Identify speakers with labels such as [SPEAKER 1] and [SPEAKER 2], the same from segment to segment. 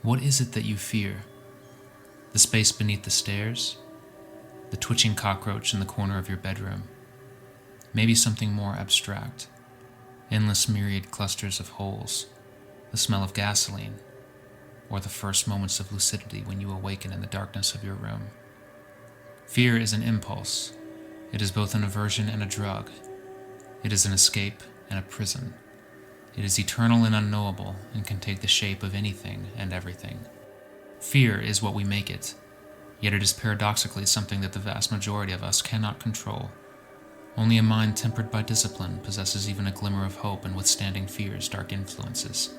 [SPEAKER 1] What is it that you fear? The space beneath the stairs? The twitching cockroach in the corner of your bedroom? Maybe something more abstract. Endless myriad clusters of holes, the smell of gasoline, or the first moments of lucidity when you awaken in the darkness of your room. Fear is an impulse. It is both an aversion and a drug. It is an escape and a prison. It is eternal and unknowable and can take the shape of anything and everything. Fear is what we make it, yet it is paradoxically something that the vast majority of us cannot control. Only a mind tempered by discipline possesses even a glimmer of hope in withstanding fear's dark influences.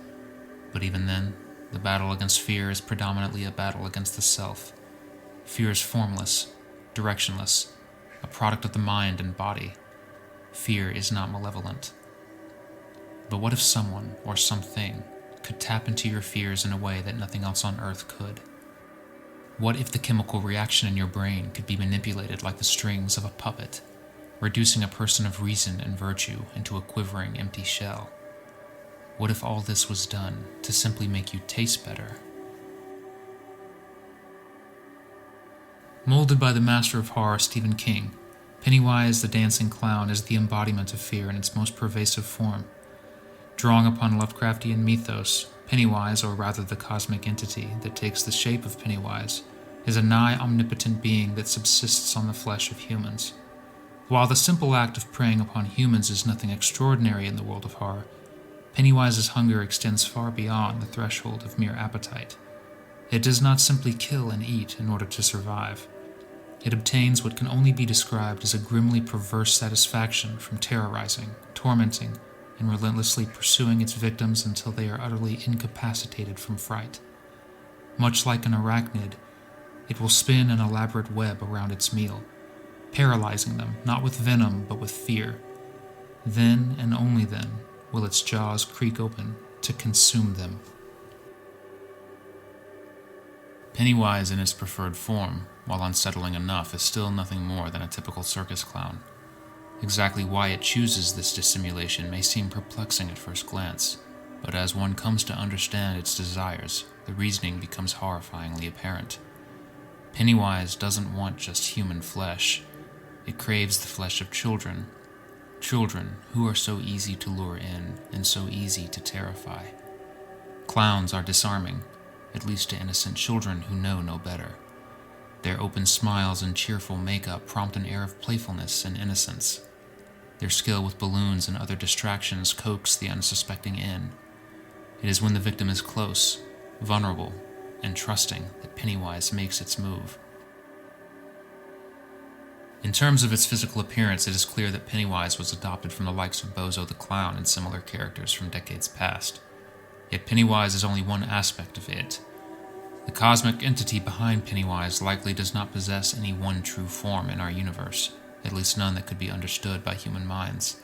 [SPEAKER 1] But even then, the battle against fear is predominantly a battle against the self. Fear is formless, directionless, a product of the mind and body. Fear is not malevolent. But what if someone or something could tap into your fears in a way that nothing else on earth could? What if the chemical reaction in your brain could be manipulated like the strings of a puppet, reducing a person of reason and virtue into a quivering, empty shell? What if all this was done to simply make you taste better? Molded by the master of horror Stephen King, Pennywise the Dancing Clown is the embodiment of fear in its most pervasive form. Drawing upon Lovecraftian mythos, Pennywise, or rather the cosmic entity that takes the shape of Pennywise, is a nigh omnipotent being that subsists on the flesh of humans. While the simple act of preying upon humans is nothing extraordinary in the world of horror, Pennywise's hunger extends far beyond the threshold of mere appetite. It does not simply kill and eat in order to survive. It obtains what can only be described as a grimly perverse satisfaction from terrorizing, tormenting, and relentlessly pursuing its victims until they are utterly incapacitated from fright. Much like an arachnid, it will spin an elaborate web around its meal, paralyzing them not with venom but with fear. Then and only then will its jaws creak open to consume them. Pennywise in its preferred form, while unsettling enough, is still nothing more than a typical circus clown. Exactly why it chooses this dissimulation may seem perplexing at first glance, but as one comes to understand its desires, the reasoning becomes horrifyingly apparent. Pennywise doesn't want just human flesh. It craves the flesh of children. Children who are so easy to lure in and so easy to terrify. Clowns are disarming, at least to innocent children who know no better. Their open smiles and cheerful makeup prompt an air of playfulness and innocence. Their skill with balloons and other distractions coax the unsuspecting in. It is when the victim is close, vulnerable, and trusting that Pennywise makes its move. In terms of its physical appearance, it is clear that Pennywise was adopted from the likes of Bozo the Clown and similar characters from decades past. Yet Pennywise is only one aspect of it. The cosmic entity behind Pennywise likely does not possess any one true form in our universe, at least none that could be understood by human minds.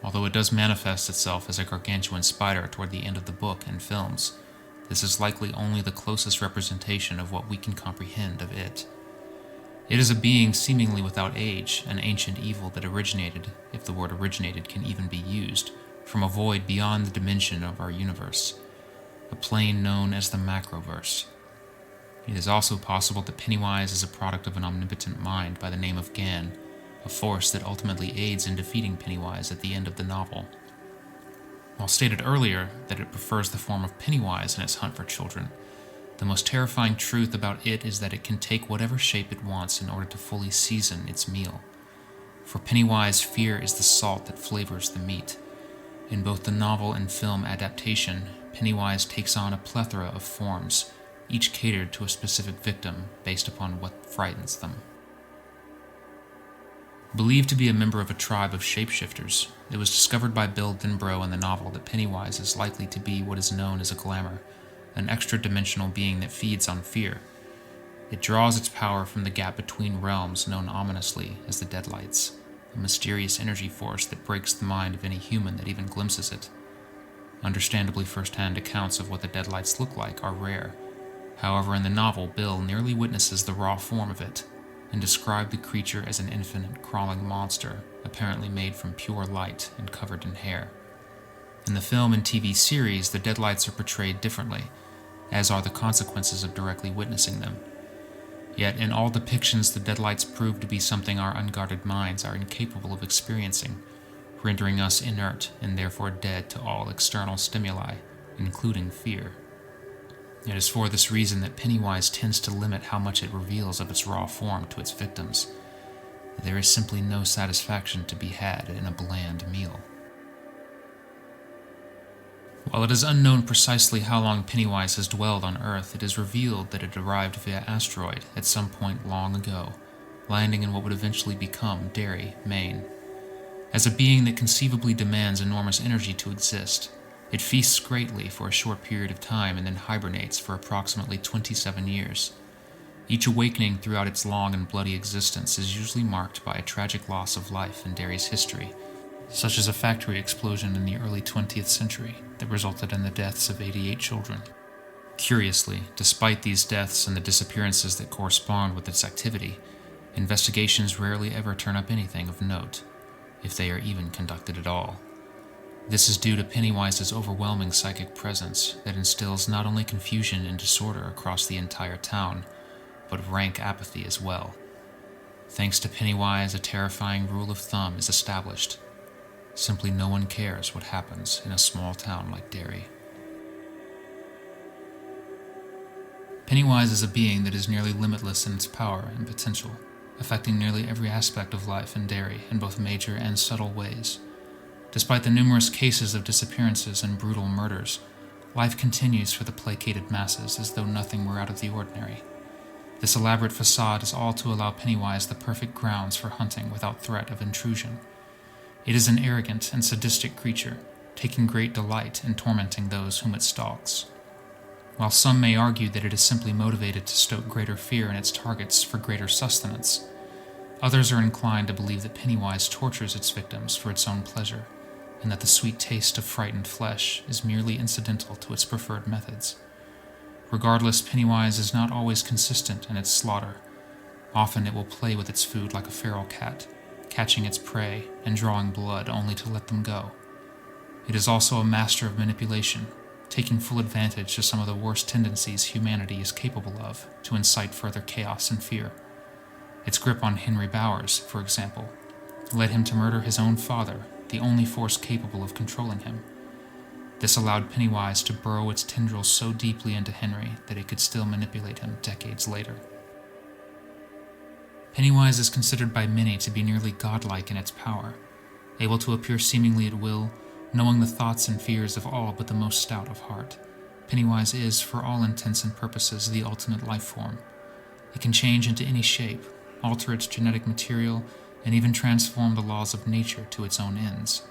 [SPEAKER 1] Although it does manifest itself as a gargantuan spider toward the end of the book and films, this is likely only the closest representation of what we can comprehend of it. It is a being seemingly without age, an ancient evil that originated, if the word originated can even be used, from a void beyond the dimension of our universe, a plane known as the macroverse. It is also possible that Pennywise is a product of an omnipotent mind by the name of Gan, a force that ultimately aids in defeating Pennywise at the end of the novel. While stated earlier that it prefers the form of Pennywise in its hunt for children, the most terrifying truth about it is that it can take whatever shape it wants in order to fully season its meal. For Pennywise, fear is the salt that flavors the meat. In both the novel and film adaptation, Pennywise takes on a plethora of forms, each catered to a specific victim based upon what frightens them. Believed to be a member of a tribe of shapeshifters, it was discovered by Bill Denbrough in the novel that Pennywise is likely to be what is known as a glamour, an extra-dimensional being that feeds on fear. It draws its power from the gap between realms known ominously as the Deadlights, a mysterious energy force that breaks the mind of any human that even glimpses it. Understandably, first-hand accounts of what the Deadlights look like are rare. However, in the novel, Bill nearly witnesses the raw form of it, and described the creature as an infinite crawling monster, apparently made from pure light and covered in hair. In the film and TV series, the Deadlights are portrayed differently. as are the consequences of directly witnessing them. Yet in all depictions, the deadlights prove to be something our unguarded minds are incapable of experiencing, rendering us inert and therefore dead to all external stimuli, including fear. It is for this reason that Pennywise tends to limit how much it reveals of its raw form to its victims. There is simply no satisfaction to be had in a bland meal. While it is unknown precisely how long Pennywise has dwelled on Earth, it is revealed that it arrived via asteroid at some point long ago, landing in what would eventually become Derry, Maine. As a being that conceivably demands enormous energy to exist, it feasts greatly for a short period of time and then hibernates for approximately 27 years. Each awakening throughout its long and bloody existence is usually marked by a tragic loss of life in Derry's history, such as a factory explosion in the early 20th century that resulted in the deaths of 88 children. Curiously, despite these deaths and the disappearances that correspond with its activity, investigations rarely ever turn up anything of note, if they are even conducted at all. This is due to Pennywise's overwhelming psychic presence that instills not only confusion and disorder across the entire town, but rank apathy as well. Thanks to Pennywise, a terrifying rule of thumb is established. Simply no one cares what happens in a small town like Derry. Pennywise is a being that is nearly limitless in its power and potential, affecting nearly every aspect of life in Derry in both major and subtle ways. Despite the numerous cases of disappearances and brutal murders, life continues for the placated masses as though nothing were out of the ordinary. This elaborate facade is all to allow Pennywise the perfect grounds for hunting without threat of intrusion. It is an arrogant and sadistic creature, taking great delight in tormenting those whom it stalks. While some may argue that it is simply motivated to stoke greater fear in its targets for greater sustenance, others are inclined to believe that Pennywise tortures its victims for its own pleasure, and that the sweet taste of frightened flesh is merely incidental to its preferred methods. Regardless, Pennywise is not always consistent in its slaughter. Often it will play with its food like a feral cat, catching its prey and drawing blood only to let them go. It is also a master of manipulation, taking full advantage of some of the worst tendencies humanity is capable of to incite further chaos and fear. Its grip on Henry Bowers, for example, led him to murder his own father, the only force capable of controlling him. This allowed Pennywise to burrow its tendrils so deeply into Henry that it could still manipulate him decades later. Pennywise is considered by many to be nearly godlike in its power, able to appear seemingly at will, knowing the thoughts and fears of all but the most stout of heart. Pennywise is, for all intents and purposes, the ultimate life form. It can change into any shape, alter its genetic material, and even transform the laws of nature to its own ends.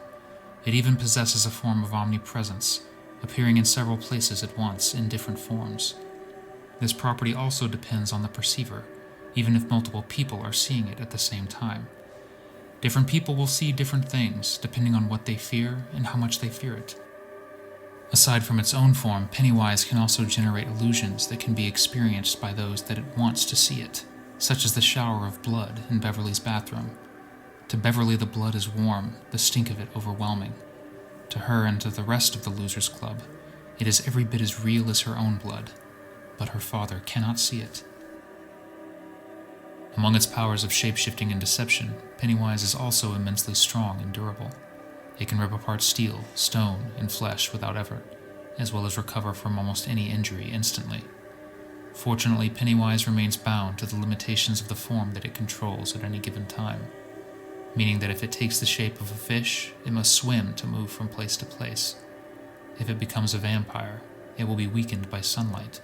[SPEAKER 1] It even possesses a form of omnipresence, appearing in several places at once in different forms. This property also depends on the perceiver, even if multiple people are seeing it at the same time. Different people will see different things, depending on what they fear and how much they fear it. Aside from its own form, Pennywise can also generate illusions that can be experienced by those that it wants to see it, such as the shower of blood in Beverly's bathroom. To Beverly, the blood is warm, the stink of it overwhelming. To her and to the rest of the Losers Club, it is every bit as real as her own blood, but her father cannot see it. Among its powers of shape-shifting and deception, Pennywise is also immensely strong and durable. It can rip apart steel, stone, and flesh without effort, as well as recover from almost any injury instantly. Fortunately, Pennywise remains bound to the limitations of the form that it controls at any given time, meaning that if it takes the shape of a fish, it must swim to move from place to place. If it becomes a vampire, it will be weakened by sunlight.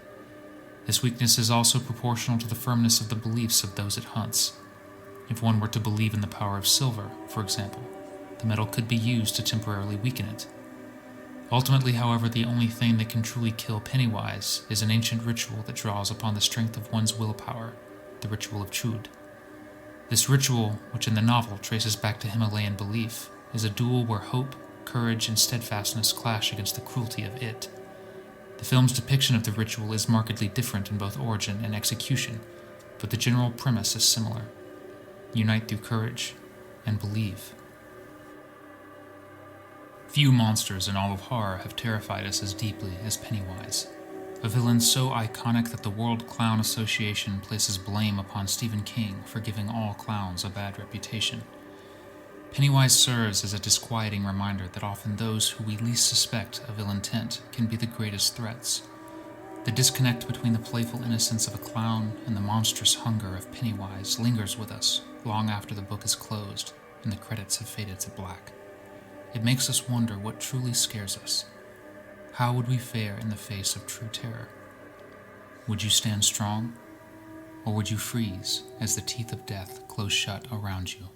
[SPEAKER 1] This weakness is also proportional to the firmness of the beliefs of those it hunts. If one were to believe in the power of silver, for example, the metal could be used to temporarily weaken it. Ultimately, however, the only thing that can truly kill Pennywise is an ancient ritual that draws upon the strength of one's willpower, the ritual of Chud. This ritual, which in the novel traces back to Himalayan belief, is a duel where hope, courage, and steadfastness clash against the cruelty of it. The film's depiction of the ritual is markedly different in both origin and execution, but the general premise is similar. Unite through courage, and believe. Few monsters in all of horror have terrified us as deeply as Pennywise. a villain so iconic that the World Clown Association places blame upon Stephen King for giving all clowns a bad reputation. Pennywise serves as a disquieting reminder that often those who we least suspect of ill intent can be the greatest threats. The disconnect between the playful innocence of a clown and the monstrous hunger of Pennywise lingers with us long after the book is closed and the credits have faded to black. It makes us wonder what truly scares us. How would we fare in the face of true terror? Would you stand strong, or would you freeze as the teeth of death close shut around you?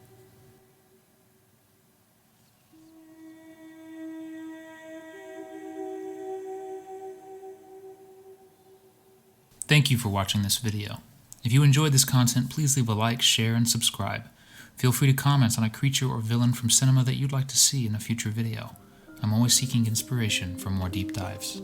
[SPEAKER 1] Thank you for watching this video. If you enjoyed this content, please leave a like, share, and subscribe. Feel free to comment on a creature or villain from cinema that you'd like to see in a future video. I'm always seeking inspiration for more deep dives.